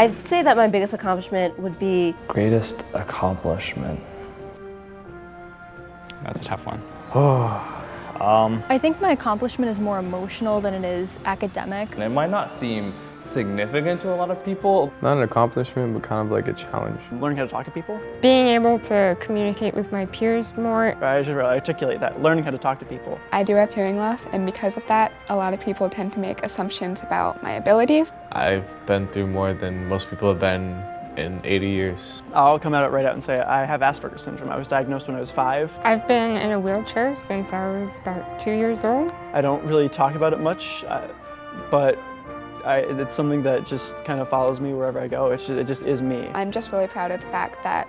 I'd say that my biggest accomplishment would be... Greatest accomplishment. That's a tough one. I think my accomplishment is more emotional than it is academic. And it might not seem significant to a lot of people. Not an accomplishment, but kind of like a challenge. Learning how to talk to people. Being able to communicate with my peers more. I should really articulate that. Learning how to talk to people. I do have hearing loss, and because of that, a lot of people tend to make assumptions about my abilities. I've been through more than most people have been in 80 years. I'll come right out and say I have Asperger's syndrome. I was diagnosed when I was 5. I've been in a wheelchair since I was about 2 years old. I don't really talk about it much, but it's something that just kind of follows me wherever I go. It just is me. I'm just really proud of the fact that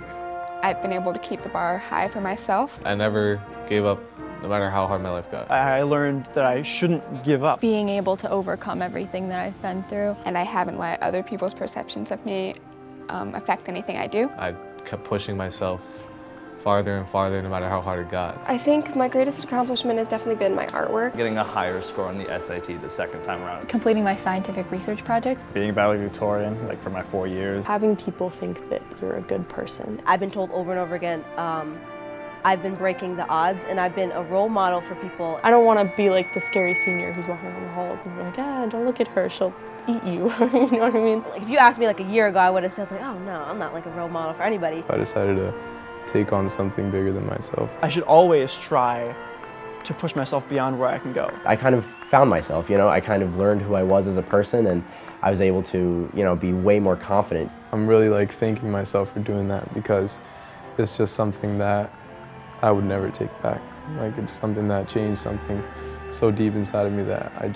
I've been able to keep the bar high for myself. I never gave up, no matter how hard my life got. I learned that I shouldn't give up. Being able to overcome everything that I've been through. And I haven't let other people's perceptions of me affect anything I do. I kept pushing myself farther and farther, no matter how hard it got. I think my greatest accomplishment has definitely been my artwork. Getting a higher score on the SAT the second time around. Completing my scientific research projects. Being valedictorian, like for my 4 years. Having people think that you're a good person. I've been told over and over again, I've been breaking the odds, and I've been a role model for people. I don't want to be like the scary senior who's walking around the halls and be like, don't look at her, she'll eat you. You know what I mean? Like, if you asked me like a year ago, I would have said like, oh no, I'm not like a role model for anybody. I decided to take on something bigger than myself. I should always try to push myself beyond where I can go. I kind of found myself, I kind of learned who I was as a person, and I was able to, be way more confident. I'm really thanking myself for doing that, because it's just something that I would never take back. It's something that changed something so deep inside of me that I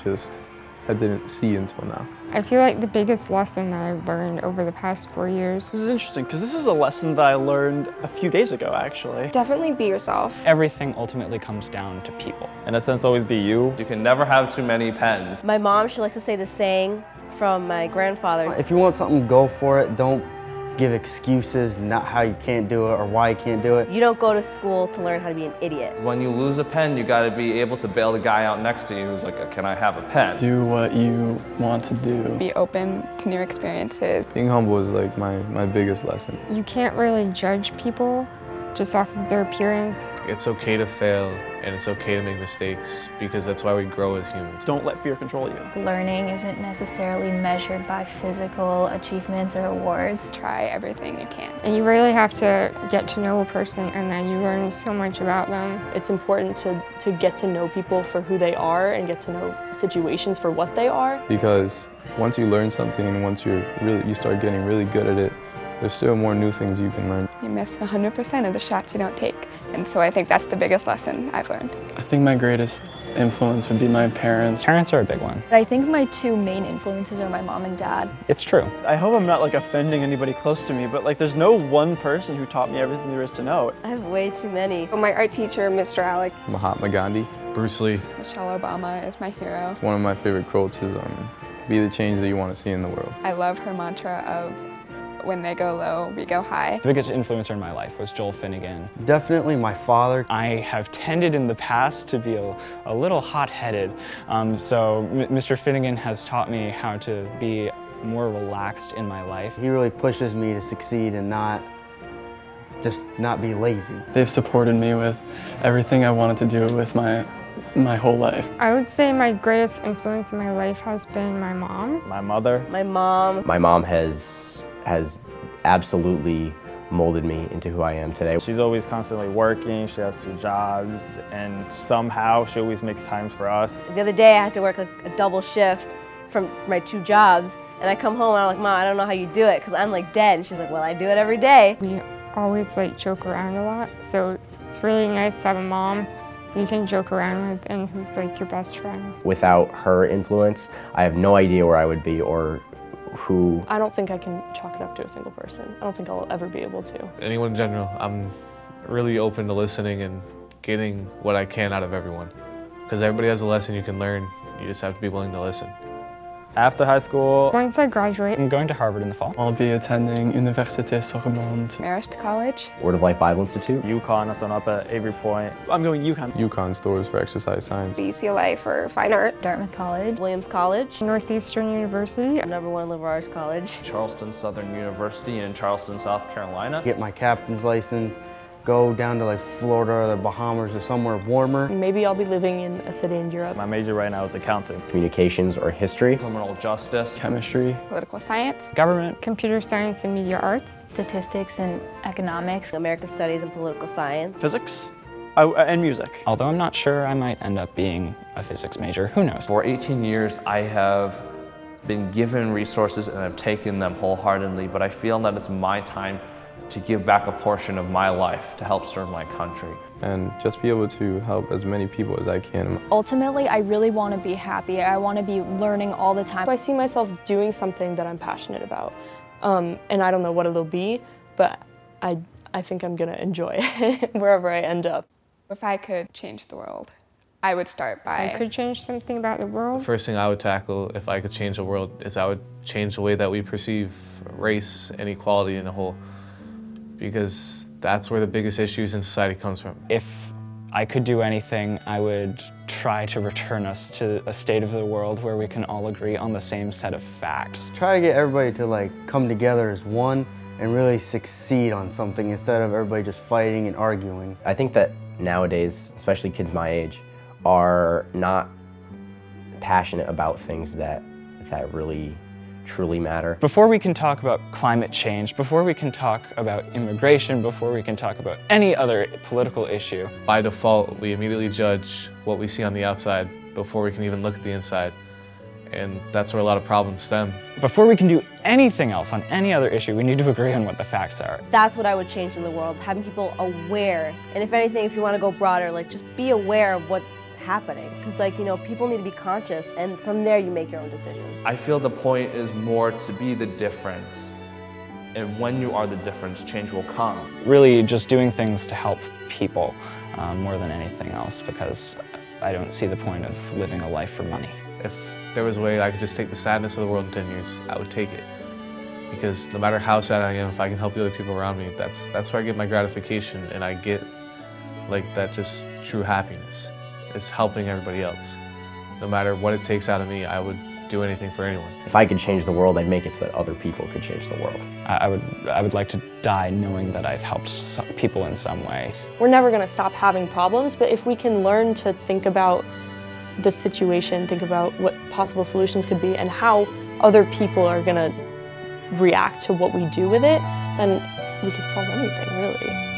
didn't see until now. I feel like the biggest lesson that I've learned over the past 4 years. This is interesting, because this is a lesson that I learned a few days ago, actually. Definitely be yourself. Everything ultimately comes down to people. In a sense, always be you. You can never have too many pens. My mom, she likes to say the saying from my grandfather. If you want something, go for it. Don't give excuses, not how you can't do it or why you can't do it. You don't go to school to learn how to be an idiot. When you lose a pen, you gotta be able to bail the guy out next to you who's like, can I have a pen? Do what you want to do. Be open to new experiences. Being humble is my biggest lesson. You can't really judge people just off of their appearance. It's okay to fail, and it's okay to make mistakes, because that's why we grow as humans. Don't let fear control you. Learning isn't necessarily measured by physical achievements or awards. Try everything you can. And you really have to get to know a person, and then you learn so much about them. It's important to get to know people for who they are and get to know situations for what they are. Because once you learn something and once you start getting really good at it, there's still more new things you can learn. You miss 100% of the shots you don't take. And so I think that's the biggest lesson I've learned. I think my greatest influence would be my parents. Parents are a big one. I think my two main influences are my mom and dad. It's true. I hope I'm not offending anybody close to me, but there's no one person who taught me everything there is to know. I have way too many. My art teacher, Mr. Alec. Mahatma Gandhi. Bruce Lee. Michelle Obama is my hero. One of my favorite quotes is, be the change that you want to see in the world. I love her mantra of, when they go low, we go high. The biggest influencer in my life was Joel Finnegan. Definitely my father. I have tended in the past to be a little hot-headed, so Mr. Finnegan has taught me how to be more relaxed in my life. He really pushes me to succeed and not be lazy. They've supported me with everything I wanted to do with my whole life. I would say my greatest influence in my life has been my mom. My mother. My mom. My mom has absolutely molded me into who I am today. She's always constantly working, she has 2 jobs, and somehow she always makes time for us. The other day I had to work a double shift from my 2 jobs, and I come home and I'm like, Mom, I don't know how you do it, because I'm dead. And she's like, well, I do it every day. We always joke around a lot, so it's really nice to have a mom you can joke around with and who's your best friend. Without her influence, I have no idea where I would be or who. I don't think I can chalk it up to a single person. I don't think I'll ever be able to. Anyone in general, I'm really open to listening and getting what I can out of everyone. Because everybody has a lesson you can learn, you just have to be willing to listen. After high school, Once I graduate, I'm going to Harvard in the fall. I'll be attending Université Sorbonne. Marist College. Word of Life Bible Institute. UConn, I signed up at Avery Point. I'm going UConn. UConn Stores for exercise science. UCLA for fine art. Dartmouth College. Williams College. Northeastern University. Number one liberal arts college. Charleston Southern University in Charleston, South Carolina. Get my captain's license, go down to like Florida or the Bahamas or somewhere warmer. Maybe I'll be living in a city in Europe. My major right now is accounting. Communications or history. Criminal justice. Chemistry. Political science. Government. Computer science and media arts. Statistics and economics. American studies and political science. Physics. Oh, and music. Although I'm not sure, I might end up being a physics major. Who knows? For 18 years, I have been given resources and I've taken them wholeheartedly, but I feel that it's my time to give back a portion of my life to help serve my country. And just be able to help as many people as I can. Ultimately, I really want to be happy. I want to be learning all the time. I see myself doing something that I'm passionate about. And I don't know what it'll be, but I think I'm gonna enjoy it wherever I end up. If I could change the world, I would start by... If I could change something about the world. The first thing I would tackle if I could change the world is I would change the way that we perceive race and equality in a whole. Because that's where the biggest issues in society comes from. If I could do anything, I would try to return us to a state of the world where we can all agree on the same set of facts. Try to get everybody to like come together as one and really succeed on something instead of everybody just fighting and arguing. I think that nowadays, especially kids my age, are not passionate about things that really truly matter. Before we can talk about climate change, before we can talk about immigration, before we can talk about any other political issue. By default, we immediately judge what we see on the outside before we can even look at the inside. And that's where a lot of problems stem. Before we can do anything else on any other issue, we need to agree on what the facts are. That's what I would change in the world, having people aware. And if anything, if you want to go broader, like just be aware of what's happening. Because like, you know, people need to be conscious and from there you make your own decisions. I feel the point is more to be the difference. And when you are the difference, change will come. Really just doing things to help people more than anything else, because I don't see the point of living a life for money. If there was a way I could just take the sadness of the world in 10 years, I would take it. Because no matter how sad I am, if I can help the other people around me, that's where I get my gratification and I get like that just true happiness. It's helping everybody else. No matter what it takes out of me, I would do anything for anyone. If I could change the world, I'd make it so that other people could change the world. I would like to die knowing that I've helped people in some way. We're never gonna stop having problems, but if we can learn to think about the situation, think about what possible solutions could be and how other people are gonna react to what we do with it, then we could solve anything, really.